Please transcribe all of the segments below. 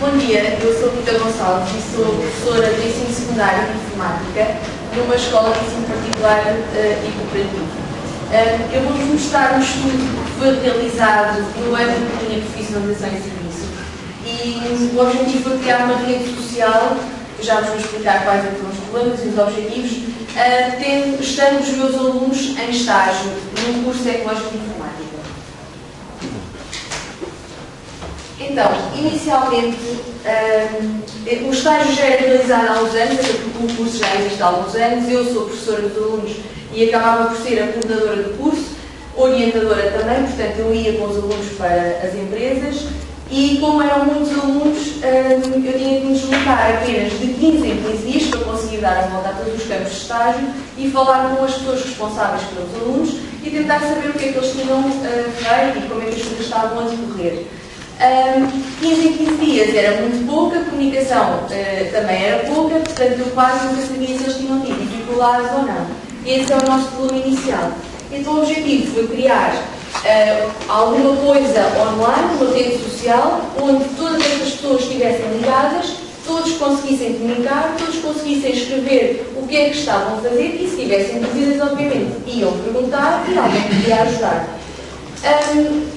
Bom dia, eu sou Rita Gonçalves e sou professora de ensino secundário de informática numa escola de ensino particular e cooperativo. Eu vou-vos mostrar um estudo que foi realizado no âmbito da minha profissionalização em serviço e o objetivo foi criar uma rede social, eu já vos vou explicar quais são os problemas e os objetivos, estando os meus alunos em estágio num curso tecnológico de informática. Então, inicialmente, o estágio já era realizado há uns anos, até porque o curso já existe há alguns anos. Eu sou professora dos alunos e acabava por ser a coordenadora do curso, orientadora também, portanto eu ia com os alunos para as empresas e como eram muitos alunos, eu tinha que me deslocar apenas de 15 em 15 dias para conseguir dar a volta a todos os campos de estágio e falar com as pessoas responsáveis pelos alunos e tentar saber o que é que eles tinham feito e como é que as coisas estavam a decorrer. 15 em 15 dias era muito pouca, a comunicação também era pouca, portanto eu quase nunca sabia se eles tinham tido dificuldades ou não. E esse é o nosso problema inicial. Então o objetivo foi criar alguma coisa online, uma rede social, onde todas estas pessoas estivessem ligadas, todos conseguissem comunicar, todos conseguissem escrever o que é que estavam a fazer e se tivessem dúvidas, obviamente, iam perguntar e alguém podia ajudar.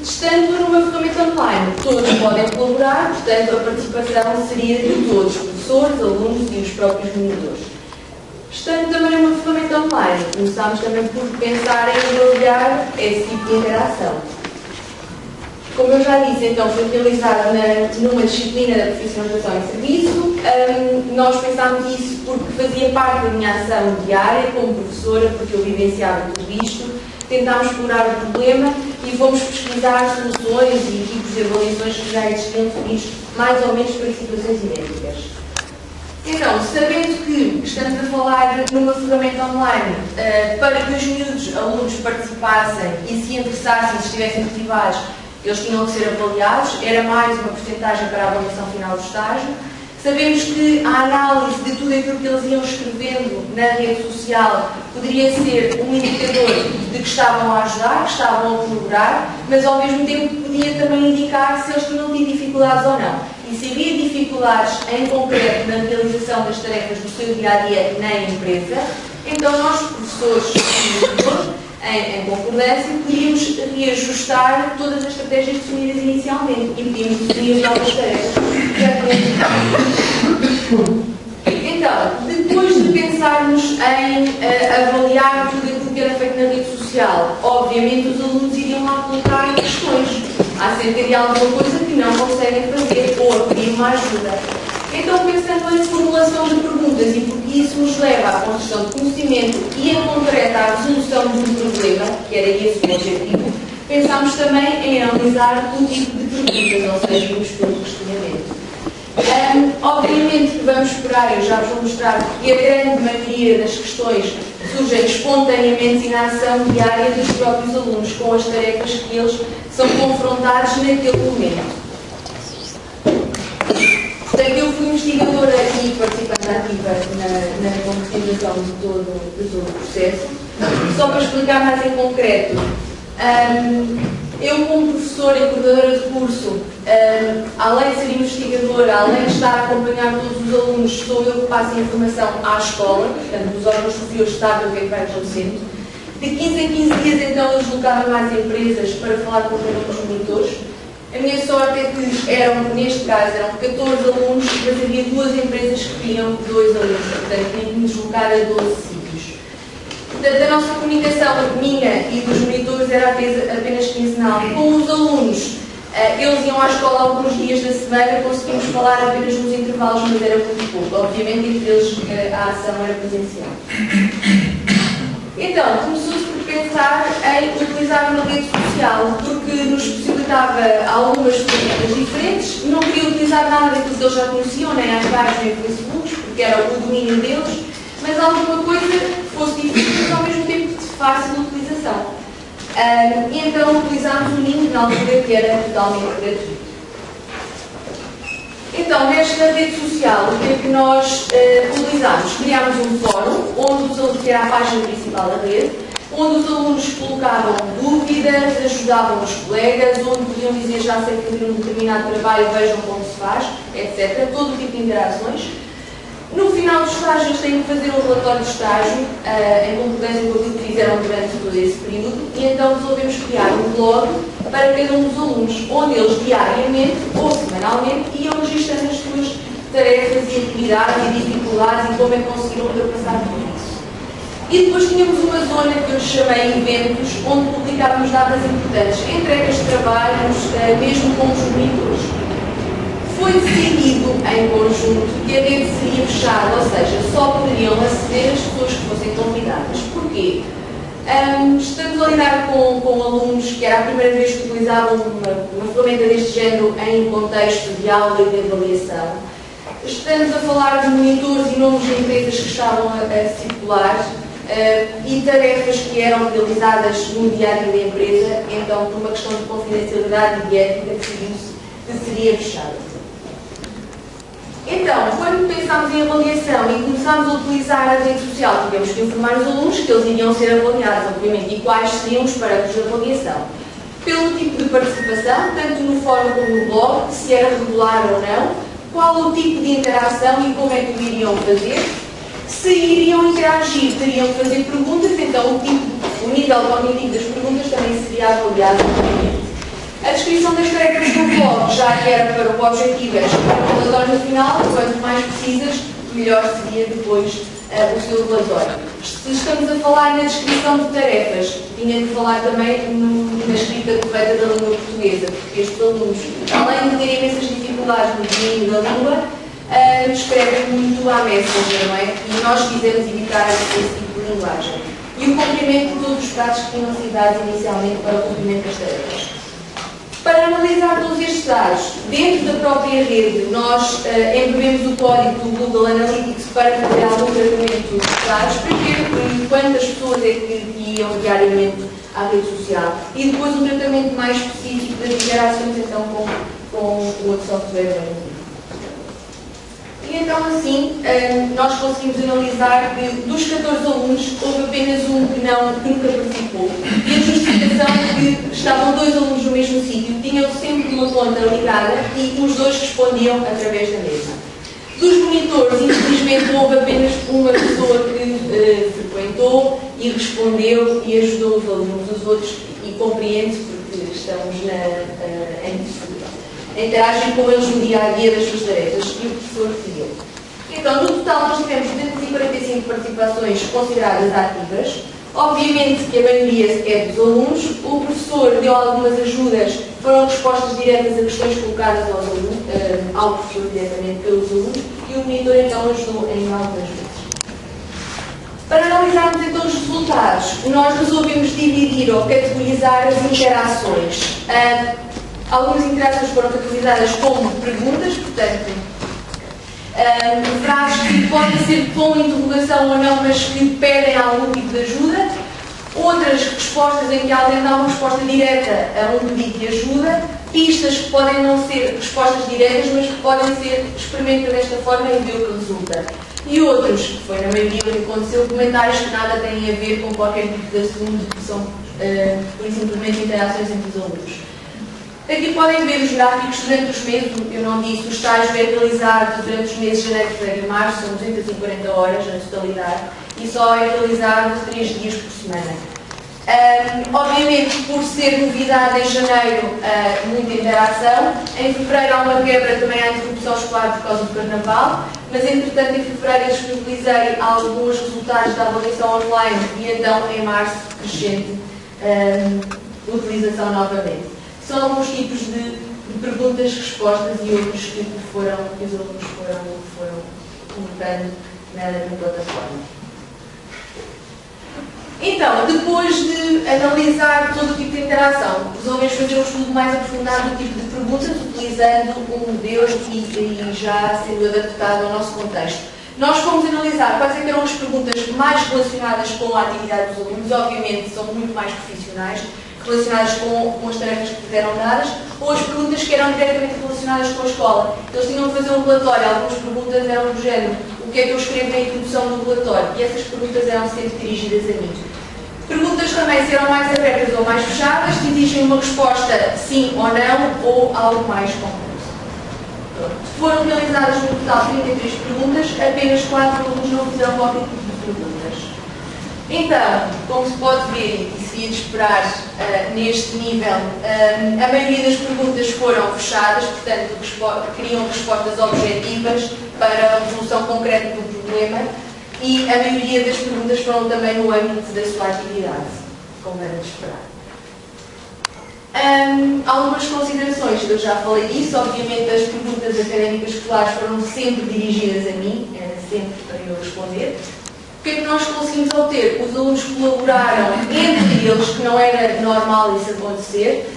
Estando numa ferramenta online, todos podem colaborar, portanto a participação seria de todos, professores, alunos e os próprios monitores. Estando também numa ferramenta online, começámos também por pensar em avaliar esse tipo de interação. Como eu já disse, então foi realizado numa disciplina da profissionalização em serviço. Nós pensámos isso porque fazia parte da minha ação diária como professora, porque eu vivenciava tudo isto. Tentámos explorar o problema e fomos pesquisar soluções e tipos de avaliações que já existiam definidos mais ou menos para situações idênticas. Então, sabendo que estamos a falar numa ferramenta online para que os miúdos alunos participassem e se interessassem, se estivessem motivados, eles tinham que ser avaliados, era mais uma porcentagem para a avaliação final do estágio. Sabemos que a análise de tudo aquilo que eles iam escrevendo na rede social poderia ser um indicador de que estavam a ajudar, que estavam a colaborar, mas ao mesmo tempo podia também indicar se eles tinham tido dificuldades ou não. E se havia dificuldades em concreto na realização das tarefas do seu dia-a-dia na empresa, então nós, professores e monitores, em concordância, podíamos reajustar todas as estratégias definidas inicialmente e podíamos definir novas tarefas. Então, depois de pensarmos em avaliar tudo aquilo que era feito na rede social, obviamente os alunos iriam lá colocar questões acerca de alguma coisa que não conseguem fazer ou a pedir uma ajuda. Então, pensando em formulação de perguntas e porque isso nos leva à construção de conhecimento e a concreta à resolução de um problema, que era esse o objetivo, pensámos também em analisar o tipo de perguntas, ou seja, os tipos de questionamento. Obviamente que vamos esperar, eu já vos vou mostrar que a grande maioria das questões surgem espontaneamente e na ação diária dos próprios alunos, com as tarefas que eles são confrontados naquele momento. Portanto, eu fui investigadora e participante ativa na concretização de todo o processo. Só para explicar mais em concreto, eu como professora e coordenadora de curso, além de ser investigadora, além de estar a acompanhar todos os alunos, sou eu que passo a informação à escola, portanto os órgãos superiores sabem o que é que vai acontecendo. De 15 em 15 dias, então, eu deslocava mais empresas para falar com cada um dos monitores. A minha sorte é que neste caso eram 14 alunos, mas havia 2 empresas que tinham 2 alunos, portanto tinha que me deslocar a 12 sítios. Portanto, a nossa comunicação, minha e dos monitores, era apenas quinzenal. Com os alunos, eles iam à escola alguns dias da semana, conseguimos falar apenas nos intervalos, mas era muito pouco. Obviamente, entre eles a ação era presencial. Então, começou-se por pensar em utilizar uma rede social, porque nos possibilitava algumas ferramentas diferentes. Não queria utilizar nada daquilo que eles já conheciam, nem as páginas nem Facebook, porque era o domínio deles, mas alguma coisa que fosse difícil, mas ao mesmo tempo de fácil utilização. E então utilizámos o link na altura que era totalmente gratuito. Então, nesta rede social, o que é que nós utilizámos? Criámos um fórum, onde que era a página principal da rede, onde os alunos colocavam dúvidas, ajudavam os colegas, onde podiam dizer já sei fazer um determinado trabalho, vejam como se faz, etc. Todo o tipo de interações. No final do estágio, eles têm que fazer um relatório de estágio, em concordância com aquilo que fizeram durante todo esse período, e então resolvemos criar um blog para cada um dos alunos, onde eles diariamente ou semanalmente iam registrando as suas tarefas e atividades e dificuldades e como é que conseguiram ultrapassar tudo isso. E depois tínhamos uma zona que eu chamei eventos, onde publicávamos datas importantes, entregas de trabalhos, mesmo com os monitores. Foi decidido em conjunto que a rede seria fechada, ou seja, só poderiam aceder as pessoas que fossem convidadas. Porquê? Estamos a lidar com alunos que era a primeira vez que utilizavam uma ferramenta deste género em contexto de aula e de avaliação. Estamos a falar de monitores e nomes de empresas que estavam a circular e tarefas que eram realizadas no dia-a-dia da empresa, então, por uma questão de confidencialidade e de ética, decidiu-se que seria fechada. Então, quando pensámos em avaliação e começámos a utilizar a rede social, tivemos que informar os alunos que eles iriam ser avaliados, obviamente, e quais seriam os parâmetros de avaliação. Pelo tipo de participação, tanto no fórum como no blog, se era regular ou não, qual o tipo de interação e como é que o iriam fazer. Se iriam interagir, teriam que fazer perguntas, então o nível cognitivo das perguntas também seria avaliado. A descrição das tarefas do blog, já que era para o objetivo, era escrever um relatório no final, quanto mais precisas, melhor seria depois o seu relatório. Se estamos a falar na descrição de tarefas, tinha de falar também na escrita correta da língua portuguesa, porque estes alunos, além de terem imensas dificuldades no domínio da língua, escrevem muito à Messenger, não é? E nós quisemos evitar esse tipo de linguagem. E o cumprimento de todos os prazos que tinham sido dados inicialmente para o cumprimento das tarefas. Para analisar todos estes dados, dentro da própria rede, nós embebemos o código do Google Analytics para fazer algum tratamento dos dados, para ver quantas pessoas é que iam diariamente à rede social. E depois um tratamento mais específico das interações então, com o outro software. E então assim, nós conseguimos analisar que dos 14 alunos, houve apenas um que nunca participou. E a justificação é que estavam 2 alunos no mesmo sítio, tinham sempre uma conta ligada e os 2 respondiam através da mesma. Dos monitores, infelizmente, houve apenas uma pessoa que frequentou e respondeu e ajudou os alunos. Os outros, e compreende porque estamos interagem com eles no dia-a-dia das suas tarefas e o professor decidiu. Então, no total, nós tivemos 245 participações consideradas ativas. Obviamente que a maioria é dos alunos. O professor deu algumas ajudas, foram respostas diretas a questões colocadas ao professor diretamente pelos alunos, e o monitor então ajudou em algumas vezes. Para analisarmos então os resultados, nós resolvemos dividir ou categorizar as interações. Algumas interações foram categorizadas como perguntas, portanto, frases que podem ser com interrogação ou não, mas que pedem algum tipo de ajuda. Outras respostas em que alguém dá uma resposta direta a um pedido de ajuda. Pistas que podem não ser respostas diretas, mas que podem ser experimenta desta forma e vê o que resulta. E outros, que foi na maioria o que aconteceu, comentários que nada têm a ver com qualquer tipo de assunto, que são simplesmente interações entre os alunos. Aqui podem ver os gráficos durante os meses, eu não disse, o estágio é realizado durante os meses de janeiro, fevereiro e março, são 240 horas na totalidade, e só é realizado 3 dias por semana. Obviamente, por ser novidade em janeiro, muita interação. Em fevereiro há uma quebra, também há interrupção escolar por causa do carnaval, mas entretanto em fevereiro eu disponibilizei alguns resultados da avaliação online e então em março crescente utilização novamente. São alguns tipos de perguntas, respostas e outros que os alunos foram colocando na plataforma. Então, depois de analisar todo o tipo de interação, resolvemos fazer um estudo mais aprofundado do tipo de perguntas, utilizando um modelo e já sendo adaptado ao nosso contexto. Nós fomos analisar quais eram as perguntas mais relacionadas com a atividade dos alunos, obviamente são muito mais profissionais, relacionadas com as tarefas que eram dadas, ou as perguntas que eram diretamente relacionadas com a escola. Eles tinham que fazer um relatório, algumas perguntas eram do género, o que é que eu escrevo na introdução do relatório? E essas perguntas eram sempre dirigidas a mim. Perguntas também se eram mais abertas ou mais fechadas, se exigem uma resposta sim ou não, ou algo mais complexo. Foram realizadas no total 33 perguntas, apenas 4 alunos não fizeram qualquer tipo de perguntas. Então, como se pode ver, e se ia de esperar neste nível, a maioria das perguntas foram fechadas, portanto, queriam respostas objetivas para a resolução concreta do problema, e a maioria das perguntas foram também no âmbito da sua atividade, como era de esperar. Algumas considerações, eu já falei disso, obviamente as perguntas académicas escolares foram sempre dirigidas a mim, era sempre para eu responder. O que é que nós conseguimos obter? Os alunos colaboraram entre eles, que não era normal isso acontecer,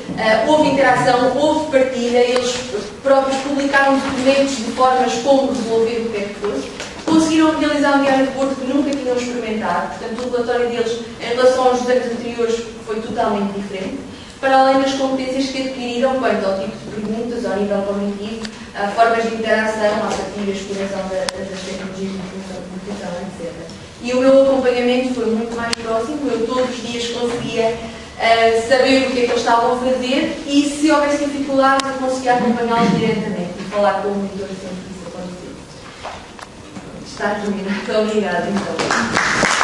houve interação, houve partilha, eles próprios publicaram documentos de formas como resolver o que é que fosse, conseguiram realizar um diário de bordo que nunca tinham experimentado, portanto o relatório deles em relação aos anos anteriores foi totalmente diferente, para além das competências que adquiriram quanto ao tipo de perguntas, ao nível cognitivo, a formas de interação, a partir da exploração das tecnologias de comunicação, etc. E o meu acompanhamento foi muito mais próximo, eu todos os dias conseguia saber o que é que eles estavam a fazer e, se houvesse dificuldades, eu conseguia acompanhá-los diretamente e falar com o monitor sempre que isso acontecia. Está terminado. Muito obrigada, então.